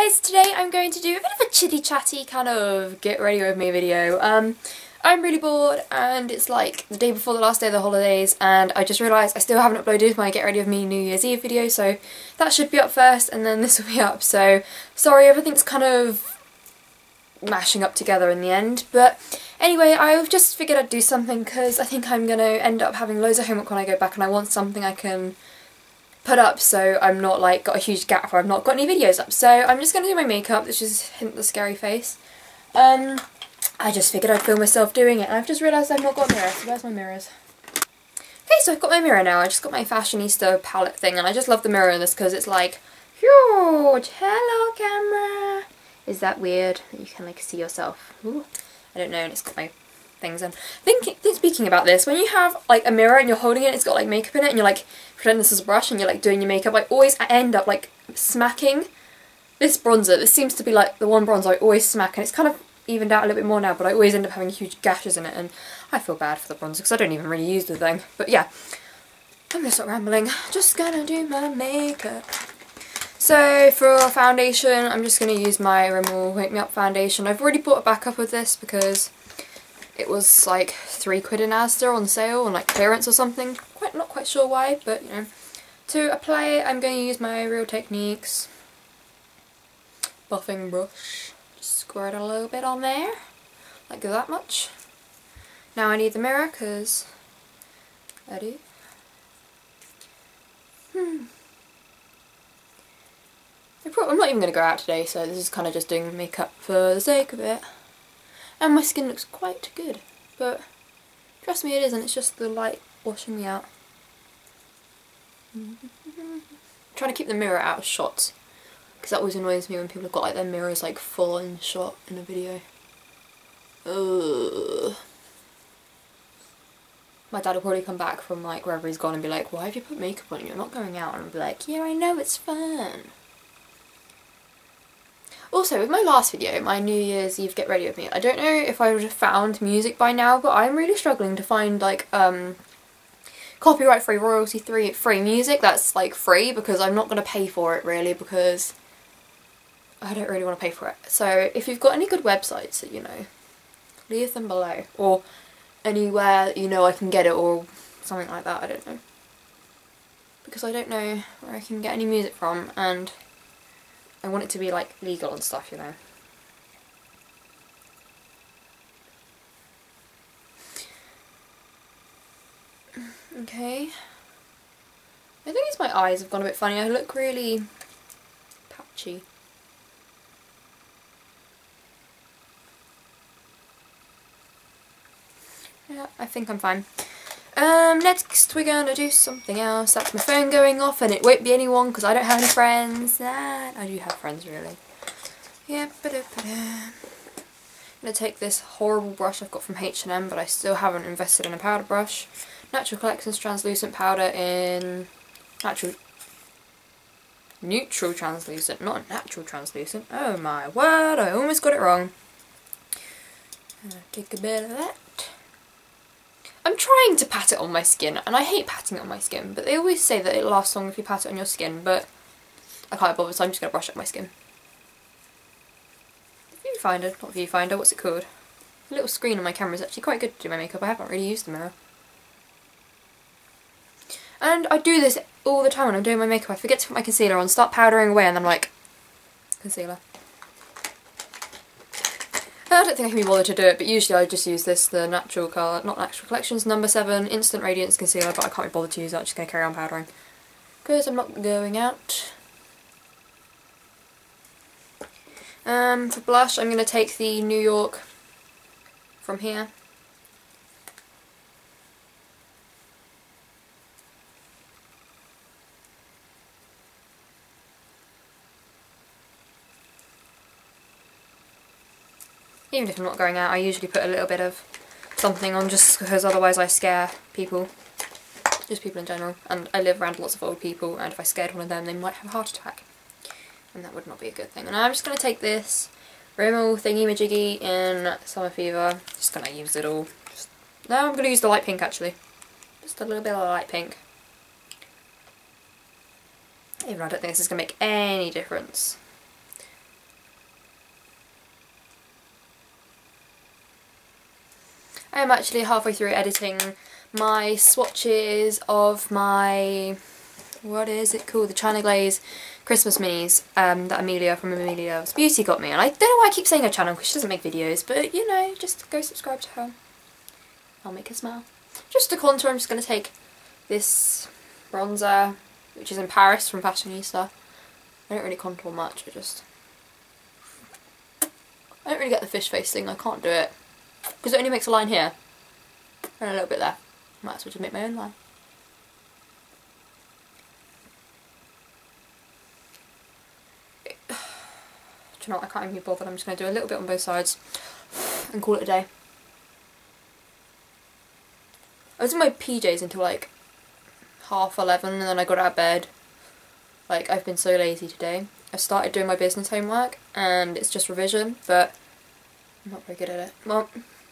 guys, today I'm going to do a bit of a chitty chatty kind of get ready with me video. I'm really bored and it's like the day before the last day of the holidays and I just realised I still haven't uploaded my get ready with me New Year's Eve video, so that should be up first and then this will be up. So sorry, everything's kind of mashing up together in the end, but anyway, I've just figured I'd do something because I think I'm going to end up having loads of homework when I go back and I want something I can put up so I'm not like got a huge gap where I've not got any videos up. So I'm just going to do my makeup, which is hint the scary face. I just figured I'd film myself doing it and I've just realised I've not got a mirror, so where's my mirrors? Okay, so I've got my mirror now. I just got my Fashionista palette thing and I just love the mirror in this because it's like huge. Hello camera. Is that weird that you can like see yourself? Ooh, I don't know, and it's got my things on. Speaking about this, when you have like a mirror and you're holding it, it's got like makeup in it and you're like pretend this is a brush and you're like doing your makeup, I always end up like smacking this bronzer. This seems to be like the one bronzer I always smack, and it's kind of evened out a little bit more now, but I always end up having huge gashes in it and I feel bad for the bronzer because I don't even really use the thing. But yeah, I'm gonna stop rambling. Just gonna do my makeup. So for foundation, I'm just going to use my Rimmel Wake Me Up foundation. I've already bought a backup of this because it was like £3 in Asda on sale on like clearance or something. Not quite sure why, but you know. To apply it, I'm going to use my Real Techniques buffing brush. Just squirt a little bit on there, like that much. Now I need the mirror because I do. I'm not even going to go out today, so this is kind of just doing makeup for the sake of it. And my skin looks quite good, but trust me it isn't, it's just the light washing me out. I'm trying to keep the mirror out of shots, because that always annoys me when people have got like their mirrors like full in shot in a video. Ugh. My dad will probably come back from like wherever he's gone and be like, why have you put makeup on? You're not going out. And I'll be like, yeah, I know, it's fun. Also, with my last video, my New Year's Eve get ready with me, I don't know if I would have found music by now, but I'm really struggling to find like copyright free, royalty free music that's like free, because I'm not going to pay for it really, because I don't really want to pay for it. So if you've got any good websites that you know, leave them below, or anywhere you know I can get it or something like that, I don't know. Because I don't know where I can get any music from and I want it to be like legal and stuff, you know. Okay. I think it's my eyes have gone a bit funny. I look really patchy. Yeah, I think I'm fine. Next we're going to do something else. That's my phone going off and it won't be anyone because I don't have any friends. I do have friends really. Yeah, I'm going to take this horrible brush I've got from H&M, but I still haven't invested in a powder brush. Natural Collections translucent powder in neutral translucent, not natural translucent. Oh my word, I almost got it wrong. Take a bit of that. I'm trying to pat it on my skin, and I hate patting it on my skin, but they always say that it lasts long if you pat it on your skin, but I can't bother, so I'm just going to brush up my skin. Viewfinder, not viewfinder, what's it called? The little screen on my camera is actually quite good to do my makeup. I haven't really used the mirror. And I do this all the time when I'm doing my makeup. I forget to put my concealer on, start powdering away, and then I'm like, concealer. I don't think I can be bothered to do it, but usually I just use this, the Natural Collections No. 7 Instant Radiance Concealer, but I can't be bothered to use that, I'm just going to carry on powdering. Because I'm not going out. For blush, I'm going to take the New York from here. Even if I'm not going out, I usually put a little bit of something on just because otherwise I scare people. Just people in general. And I live around lots of old people, and if I scared one of them, they might have a heart attack. And that would not be a good thing. And I'm just going to take this Rimmel thingy-majiggy in Summer Fever. Just going to use it all. No, I'm going to use the light pink actually. Just a little bit of light pink. Even though I don't think this is going to make any difference. I am actually halfway through editing my swatches of my, what is it called, the China Glaze Christmas minis that Amelia from Amelia's Beauty got me. And I don't know why I keep saying her channel because she doesn't make videos, but you know, just go subscribe to her. I'll make her smile. Just to contour, I'm just going to take this bronzer, which is in Paris from Fashionista. I don't really contour much, I don't really get the fish face thing, I can't do it. Because it only makes a line here. And a little bit there. Might as well just make my own line. Do you know what, I can't even be bothered, I'm just going to do a little bit on both sides and call it a day. I was in my PJs until like 11:30 and then I got out of bed. Like, I've been so lazy today. I started doing my business homework and it's just revision, but I'm not very good at it. Well,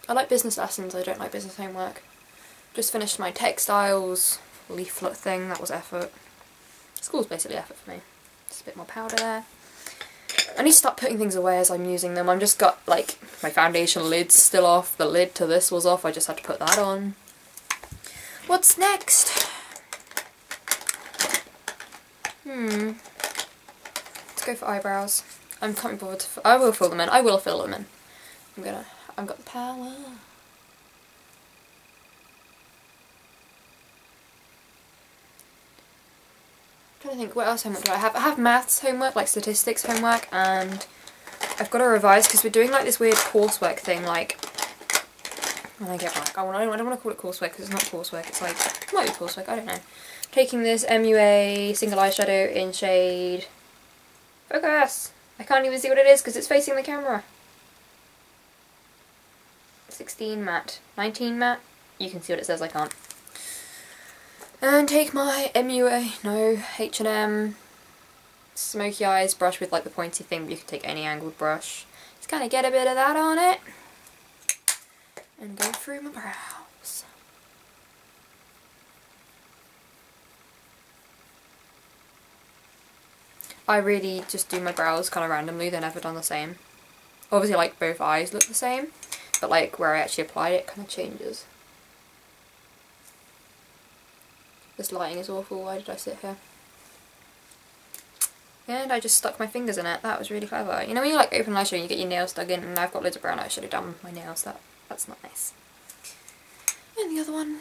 I like business lessons, I don't like business homework. Just finished my textiles leaflet thing, that was effort. School's basically effort for me. Just a bit more powder there. I need to start putting things away as I'm using them. I've just got, like, my foundation lid's still off. The lid to this was off, I just had to put that on. What's next? Let's go for eyebrows. I can't be bothered to I will fill them in. I will fill them in. I've got the power. I'm trying to think, what else homework do I have? I have maths homework, like statistics homework, and I've got to revise because we're doing like this weird coursework thing, like, when I get back. I don't want to call it coursework because it's not coursework, it's like, it might be coursework, I don't know. Taking this MUA single eyeshadow in shade, focus! I can't even see what it is because it's facing the camera. 16 matte. 19 matte? You can see what it says, I can't. And take my MUA, no, H&M smoky eyes brush with like the pointy thing, but you can take any angled brush. Just kind of get a bit of that on it. And go through my brows. I really just do my brows kind of randomly, they're never done the same. Obviously like both eyes look the same, but like where I actually apply it kind of changes. This lighting is awful, why did I sit here? And I just stuck my fingers in it, that was really clever. You know when you like open an eyeshadow and you get your nails dug in, and I've got loads of brown eyeshadow done with my nails, that's not nice. And the other one.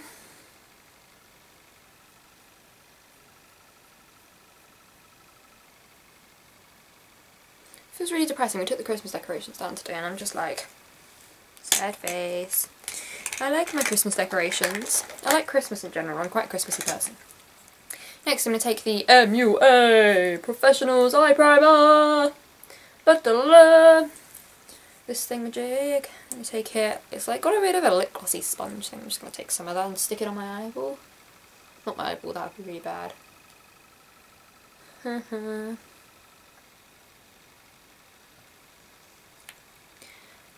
Feels really depressing. We took the Christmas decorations down today and I'm just like, sad face. I like my Christmas decorations. I like Christmas in general, I'm quite a Christmassy person. Next I'm going to take the MUA Professionals Eye Primer. This thingamajig. I'm going to take it, it's like got a bit of a lip glossy sponge thing. I'm just going to take some of that and stick it on my eyeball. Not my eyeball, that would be really bad.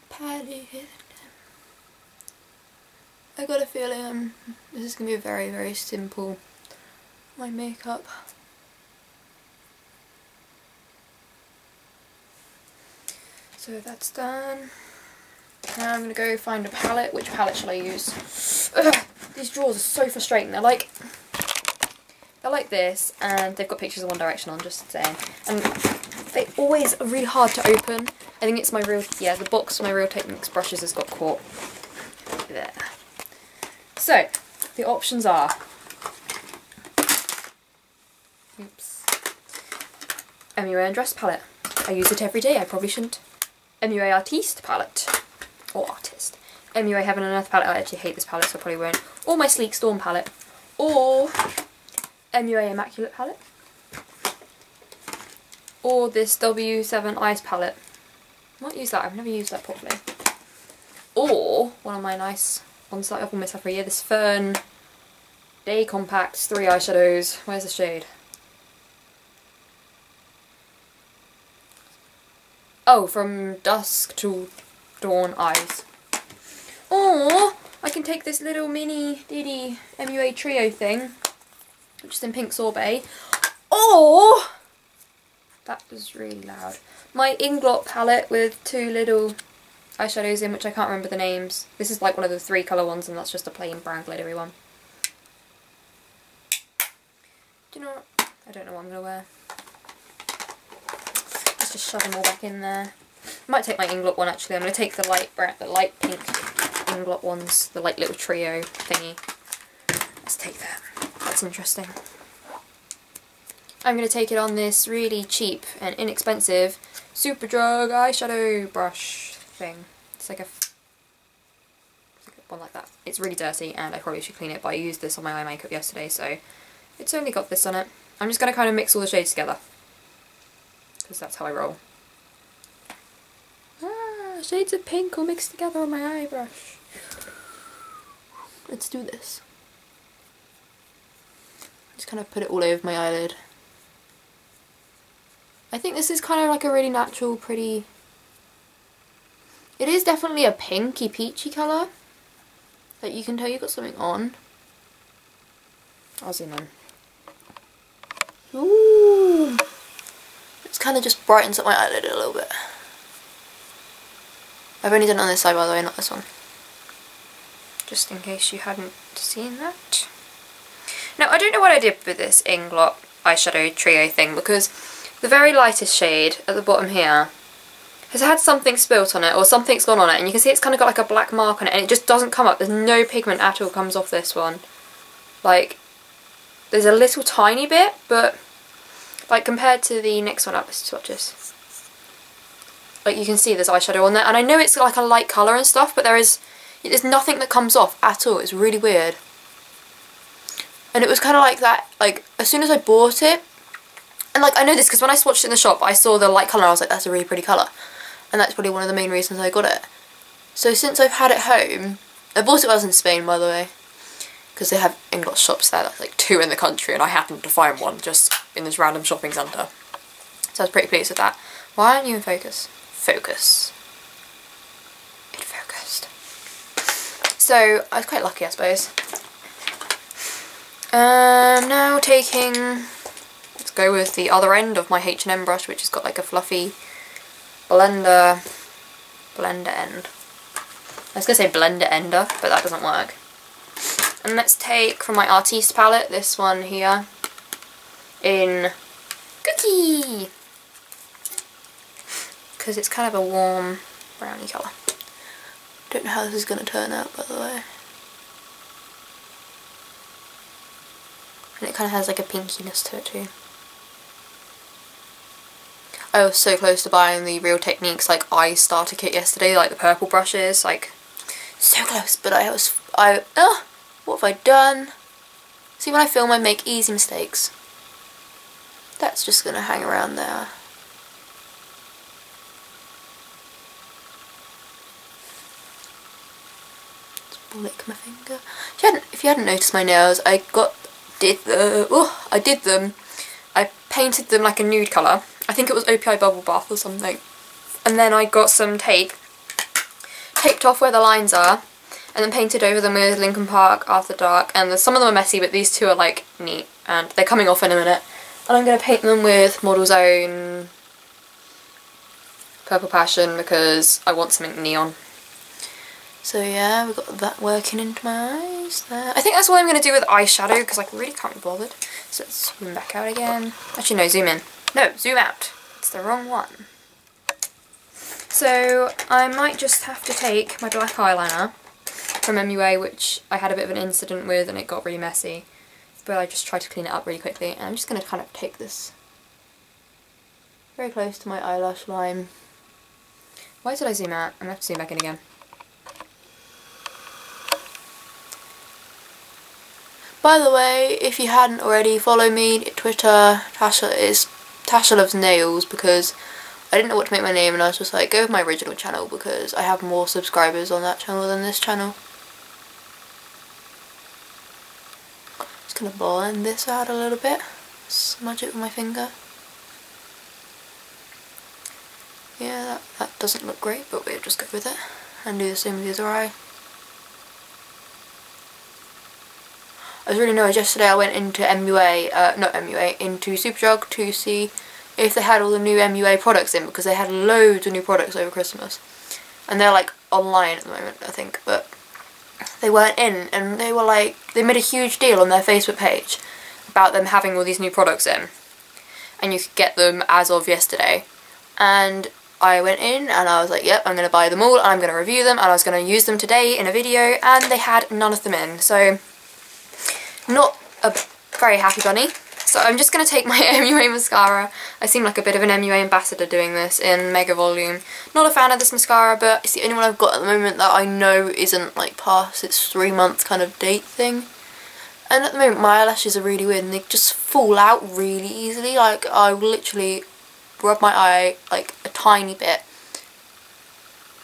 Palette. I got a feeling this is going to be a very, very simple my makeup. So that's done. Now I'm going to go find a palette. Which palette shall I use? Ugh, these drawers are so frustrating. They're like this, and they've got pictures of One Direction on, just saying. And they always are really hard to open. I think it's my Real, yeah, the box for my Real Techniques brushes has got caught there. So, the options are, oops, MUA Undress palette. I use it every day, I probably shouldn't. MUA Artiste palette, or Artist. MUA Heaven and Earth palette, I actually hate this palette so I probably won't. Or my Sleek Storm palette. Or MUA Immaculate palette. Or this W7 Ice palette. I might use that, I've never used that properly. Or one of my nice ones that I've almost had for a year, this Fern Day Compacts 3 eyeshadows. Where's the shade? Oh, from Dusk to Dawn Eyes. Or I can take this little mini Diddy MUA Trio thing, which is in Pink Sorbet. Or, that was really loud, my Inglot palette with 2 little eyeshadows in, which I can't remember the names. This is like one of the 3 colour ones, and that's just a plain brown glittery one. Do you know what? I don't know what I'm going to wear. Let's just shove them all back in there. I might take my Inglot one actually. I'm going to take the light pink Inglot ones, the like little trio thingy. Let's take that. That's interesting. I'm going to take it on this really cheap and inexpensive Superdrug eyeshadow brush thing. It's like a one like that. It's really dirty and I probably should clean it, but I used this on my eye makeup yesterday, so it's only got this on it. I'm just going to kind of mix all the shades together, because that's how I roll. Ah, shades of pink all mixed together on my eye brush. Let's do this. Just kind of put it all over my eyelid. I think this is kind of like a really natural, pretty... It is definitely a pinky, peachy colour. Like you can tell you've got something on. I'll zoom in. Ooh! It's kind of just brightens up my eyelid a little bit. I've only done it on this side, by the way, not this one. Just in case you hadn't seen that. Now, I don't know what I did with this Inglot eyeshadow trio thing, because the very lightest shade at the bottom here has had something spilt on it, or something's gone on it, and you can see it's kind of got like a black mark on it, and it just doesn't come up. There's no pigment at all comes off this one. Like, there's a little tiny bit, but like compared to the next one up, let's swatch this. Like you can see there's eyeshadow on there, and I know it's like a light colour and stuff, but there's nothing that comes off at all. It's really weird. And it was kind of like that, like as soon as I bought it, and like I know this because when I swatched it in the shop, I saw the light colour and I was like, that's a really pretty colour. And that's probably one of the main reasons I got it. So since I've had it home, I bought it when I was in Spain, by the way, because they have Inglot shops there, that's like 2 in the country, and I happened to find one just in this random shopping centre. So I was pretty pleased with that. Why aren't you in focus? Focus. It focused. So I was quite lucky, I suppose. Now taking, let's go with the other end of my H&M brush, which has got like a fluffy blender end. I was going to say blender ender, but that doesn't work. And let's take from my Artiste palette this one here in Cookie, because it's kind of a warm brownie colour. Don't know how this is going to turn out, by the way. And it kind of has like a pinkiness to it too. I was so close to buying the Real Techniques like eye starter kit yesterday, like the purple brushes, like so close, but what have I done? See, when I film I make easy mistakes. That's just gonna hang around there. Just lick my finger. If you hadn't noticed my nails, I did them. I painted them like a nude colour. I think it was OPI Bubble Bath or something. And then I got some tape, taped off where the lines are, and then painted over them with Linkin Park After Dark. And some of them are messy, but these two are like neat, and they're coming off in a minute. And I'm going to paint them with Model's Own Purple Passion because I want something neon. So yeah, we've got that working into my eyes there. I think that's all I'm going to do with eyeshadow because I really can't be bothered. So let's zoom back out again. Actually no, zoom in. No, zoom out. It's the wrong one. So I might just have to take my black eyeliner from MUA, which I had a bit of an incident with and it got really messy. But I just tried to clean it up really quickly, and I'm just going to kind of take this very close to my eyelash line. Why did I zoom out? I'm going to have to zoom back in again. By the way, if you hadn't already, follow me at Twitter. Tasha is tashalovesnails, because I didn't know what to make my name and I was just like, go with my original channel because I have more subscribers on that channel than this channel. Just gonna blend this out a little bit, smudge it with my finger. Yeah, that doesn't look great, but we'll just go with it and do the same with the other eye. I was really annoyed yesterday. I went into into Superdrug to see if they had all the new MUA products in, because they had loads of new products over Christmas. and they're like online at the moment, I think, but they weren't in, and they were like, they made a huge deal on their Facebook page about them having all these new products in, and you could get them as of yesterday. And I went in and I was like, yep, I'm going to buy them all and I'm going to review them, and I was going to use them today in a video, and they had none of them in, so not a very happy bunny. So I'm just going to take my MUA mascara. I seem like a bit of an MUA ambassador doing this in Mega Volume. Not a fan of this mascara, but it's the only one I've got at the moment that I know isn't like past its 3 months kind of date thing. And at the moment my eyelashes are really weird and they just fall out really easily. Like, I will literally rub my eye like a tiny bit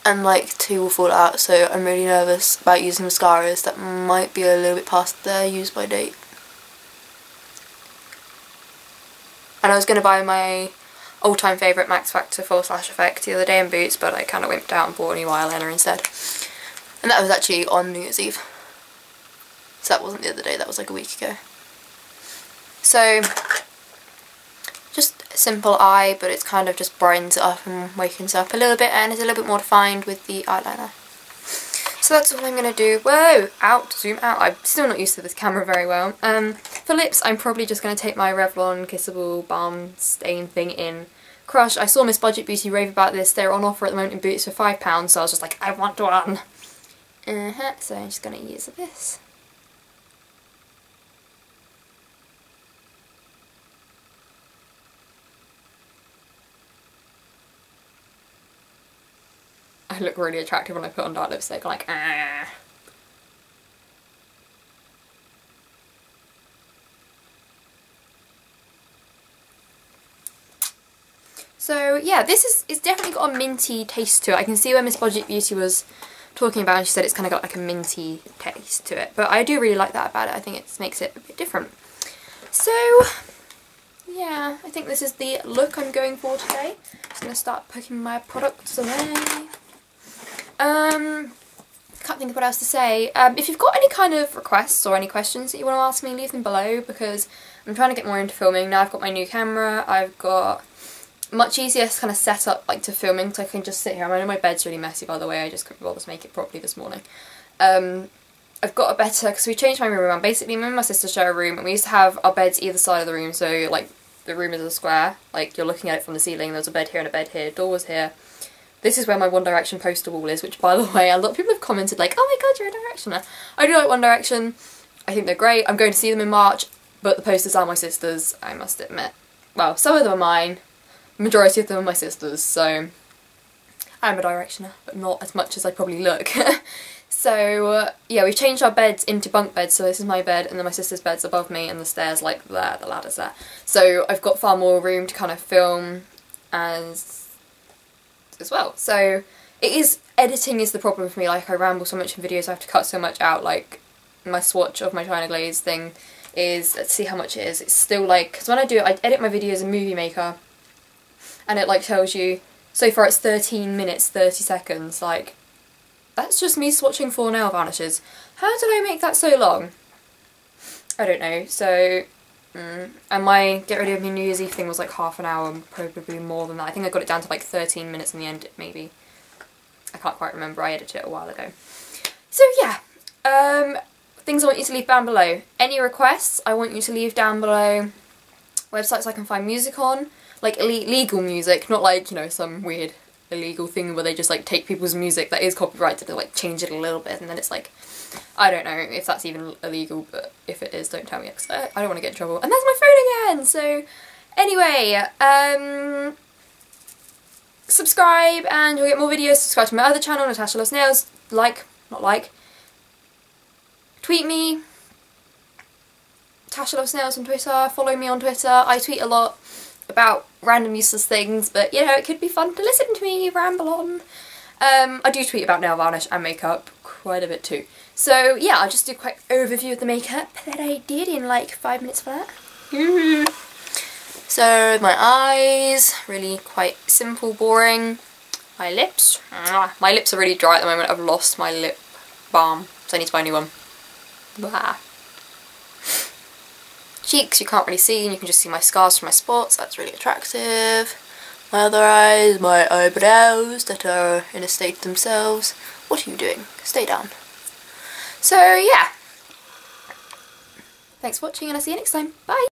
and like 2 will fall out, so I'm really nervous about using mascaras that might be a little bit past their use by date. And I was going to buy my all-time favourite Max Factor Full Slash Effect the other day in Boots, but I kind of wimped out and bought a new eyeliner instead. And that was actually on New Year's Eve. So that wasn't the other day, that was like a week ago. So, just a simple eye, but it's kind of just brightens it up and wakens it up a little bit, and is a little bit more defined with the eyeliner. So that's all I'm going to do. Whoa! Out! Zoom out. I'm still not used to this camera very well. For lips, I'm probably just going to take my Revlon Kissable Balm Stain thing in Crush. I saw Miss Budget Beauty rave about this. They're on offer at the moment in Boots for £5, so I was just like, I want one! So I'm just going to use this. I look really attractive when I put on dark lipstick, like, ah. So yeah, this is definitely got a minty taste to it. I can see where Miss Budget Beauty was talking about, and she said it's kind of got like a minty taste to it. But I do really like that about it. I think it makes it a bit different. So yeah, I think this is the look I'm going for today. Just going to start putting my products away. Can't think of what else to say. If you've got any kind of requests or any questions that you want to ask me, leave them below, because I'm trying to get more into filming. Now I've got my new camera, I've got much easier kind of setup like to filming, so I can just sit here. I know my bed's really messy, by the way, I just couldn't bother to make it properly this morning. I've got a better, because we changed my room around. Basically, me and my sister share a room, and we used to have our beds either side of the room, so like the room is a square, like you're looking at it from the ceiling, there's a bed here and a bed here, door was here. This is where my One Direction poster wall is, which, by the way, a lot of people have commented like, oh my god, you're a Directioner. I do like One Direction. I think they're great. I'm going to see them in March, but the posters are my sister's, I must admit. Well, some of them are mine. The majority of them are my sister's, so I'm a Directioner, but not as much as I probably look. So, yeah, we've changed our beds into bunk beds, so this is my bed, and then my sister's bed's above me, and the stairs like there, the ladder's there. So I've got far more room to kind of film as well. So it is, editing is the problem for me. Like, I ramble so much in videos, I have to cut so much out. Like, my swatch of my China Glaze thing is, let's see how much it is. It's still like, because when I do it, I edit my videos in Movie Maker, and it like tells you, so far it's 13 minutes 30 seconds, like, that's just me swatching 4 nail varnishes. How did I make that so long? I don't know. So, and my Get Ready With Me New Year's Eve thing was like half an hour, probably more than that. I think I got it down to like 13 minutes in the end, maybe. I can't quite remember, I edited it a while ago. So yeah, things I want you to leave down below. Any requests I want you to leave down below. Websites I can find music on, like legal music, not like, you know, some weird illegal thing where they just like take people's music that is copyrighted and like change it a little bit, and then it's like, I don't know if that's even illegal, but if it is, don't tell me, because I don't want to get in trouble. And there's my phone again! So, anyway, subscribe and you'll get more videos. Subscribe to my other channel, Natasha Loves Nails. Tweet me, Tasha Loves Nails on Twitter, follow me on Twitter. I tweet a lot about random useless things, but you know, it could be fun to listen to me ramble on. I do tweet about nail varnish and makeup quite a bit too. So yeah, I'll just do a quick overview of the makeup that I did in like 5 minutes flat. So my eyes, really quite simple, boring. My lips, my lips are really dry at the moment. I've lost my lip balm, so I need to buy a new one. Blah. Cheeks you can't really see, and you can just see my scars from my spots. That's really attractive. my other eyes, my eyebrows that are in a state themselves. What are you doing? Stay down. So yeah, thanks for watching and I'll see you next time. Bye!